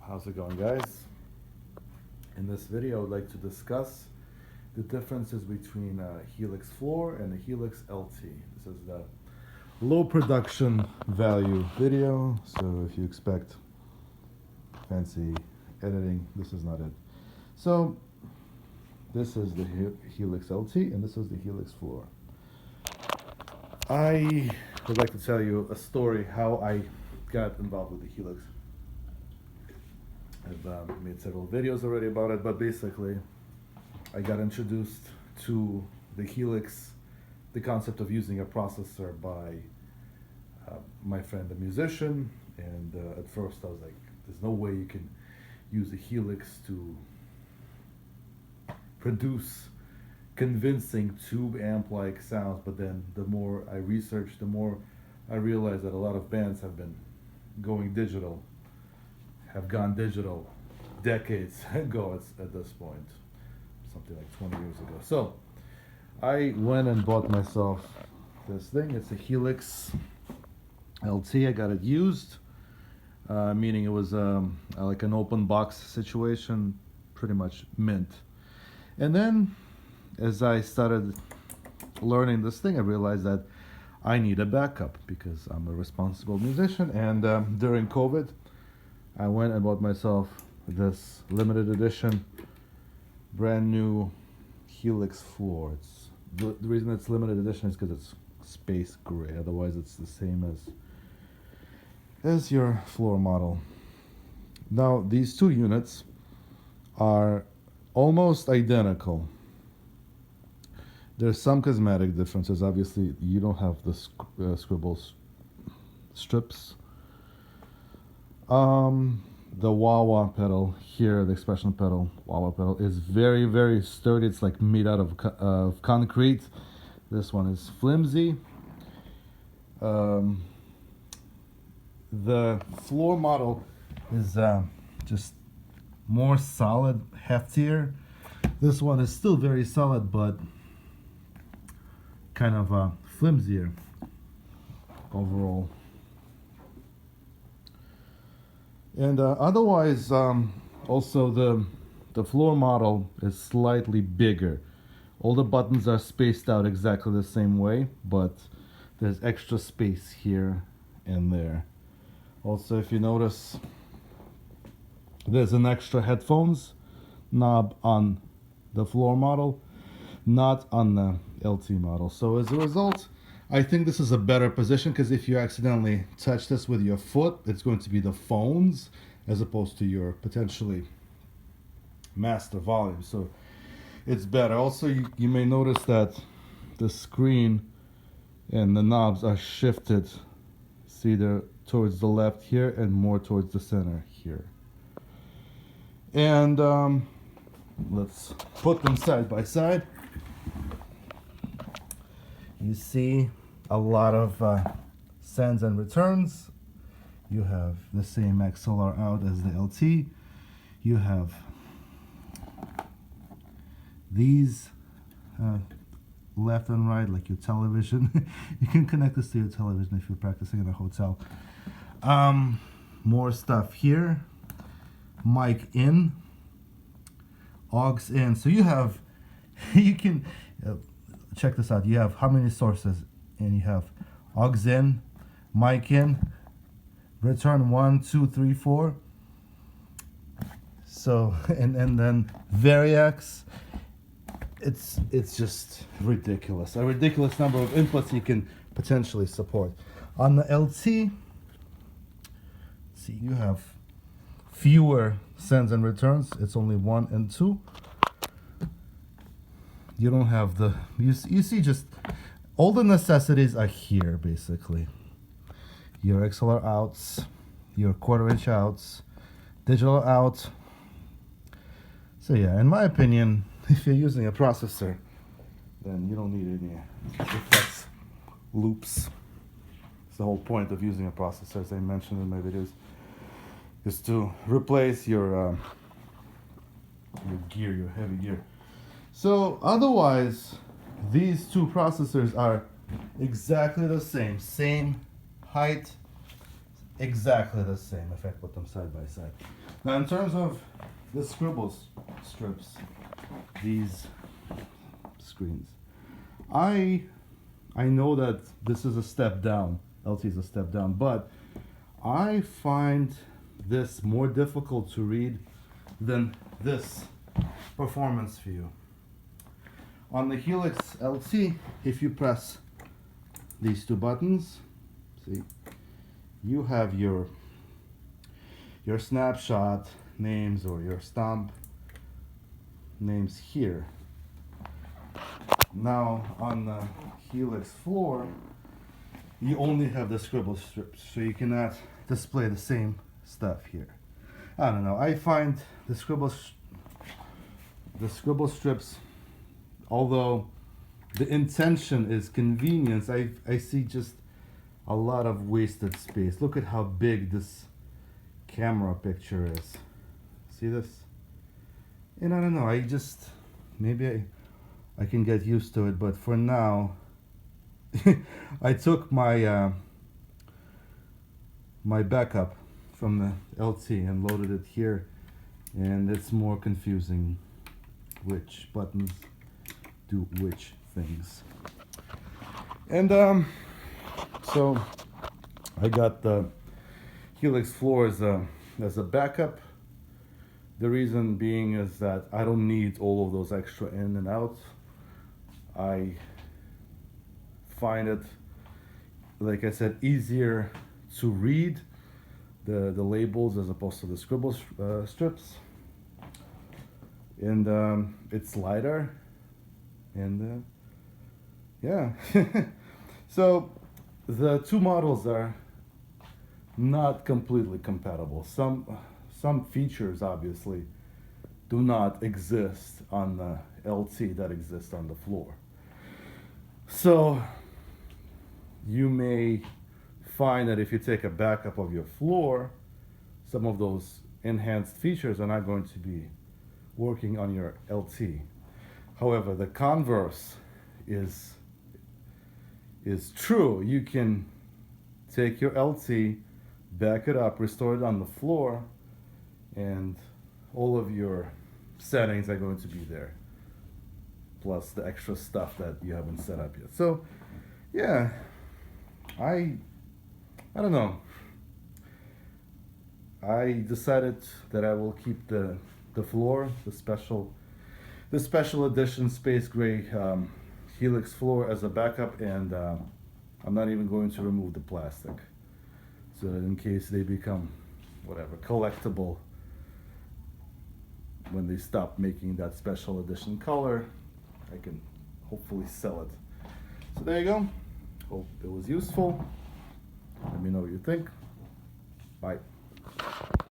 How's it going, guys? In this video, I would like to discuss the differences between Helix Floor and the Helix LT. This is the low production value video, so if you expect fancy editing, this is not it. So this is the Helix LT and this is the Helix Floor. I would like to tell you a story how I got involved with the Helix. I've made several videos already about it, but basically I got introduced to the Helix, the concept of using a processor by my friend, a musician, and at first I was like, there's no way you can use a Helix to produce convincing tube amp-like sounds, but then the more I researched, the more I realized that a lot of bands have been going digital, have gone digital decades ago at this point, something like 20 years ago. So I went and bought myself this thing. It's a Helix LT. I got it used, meaning it was like an open box situation, pretty much mint. And then as I started learning this thing, I realized that I need a backup because I'm a responsible musician. And during COVID, I went and bought myself this limited edition, brand new Helix Floor. It's the reason it's limited edition is because it's space gray. Otherwise, it's the same as your floor model. Now, these two units are almost identical. There's some cosmetic differences. Obviously, you don't have the Scribble strips. The wah-wah pedal here, the expression pedal, wah-wah pedal, is very, very sturdy. It's like made out of concrete. This one is flimsy. The floor model is just more solid, heftier. This one is still very solid, but kind of flimsier overall. And otherwise, also the floor model is slightly bigger. All the buttons are spaced out exactly the same way, but there's extra space here and there. Also, if you notice, there's an extra headphones knob on the floor model, not on the LT model. So as a result, I think this is a better position, because if you accidentally touch this with your foot, it's going to be the phones as opposed to your potentially master volume. So it's better. Also, you may notice that the screen and the knobs are shifted. See, they're towards the left here and more towards the center here. And let's put them side by side. You see a lot of sends and returns. You have the same XLR out as the LT. You have these left and right, like your television. You can connect this to your television if you're practicing in a hotel. More stuff here. Mic in, aux in. So you have, you can check this out. You have how many sources? And you have aux in, mic in, return 1, 2, 3, 4. So and then Variax. It's just ridiculous. A ridiculous number of inputs you can potentially support. On the LT, see, you have fewer sends and returns. It's only 1 and 2. You don't have the, you see, just all the necessities are here, basically. Your XLR outs, your 1/4 inch outs, digital out. So yeah, in my opinion, if you're using a processor, then you don't need any effects, loops. It's the whole point of using a processor, as I mentioned in my videos, is to replace your gear, your heavy gear. So otherwise, these two processors are exactly the same height, exactly the same if I put them side by side. Now in terms of the Scribble strips, these screens, I know that this is a step down, LT is a step down, but I find this more difficult to read than this performance view. On the Helix LT, if you press these two buttons, see, you have your snapshot names or your stamp names here. Now on the Helix Floor, you only have the Scribble strips, so you cannot display the same stuff here. I don't know. I find the Scribble strips, although the intention is convenience, I see just a lot of wasted space. Look at how big this camera picture is. See this? And I don't know, I just, maybe I can get used to it, but for now, I took my my backup from the LT and loaded it here, and it's more confusing which buttons do which things. And so I got the Helix Floor as a backup. The reason being is that I don't need all of those extra in and out. I find it, like I said, easier to read the labels as opposed to the Scribble strips. And it's lighter, and yeah. So the two models are not completely compatible. Some features obviously do not exist on the LT that exist on the Floor. So you may find that if you take a backup of your Floor, some of those enhanced features are not going to be working on your LT. However, the converse is true. You can take your LT, back it up, restore it on the Floor, and all of your settings are going to be there, plus the extra stuff that you haven't set up yet. So yeah, I don't know. I decided that I will keep the Floor, the special edition space gray Helix Floor as a backup, and I'm not even going to remove the plastic, so that in case they become whatever collectible when they stop making that special edition color, I can hopefully sell it. So there you go. Hope it was useful. Let me know what you think. Bye.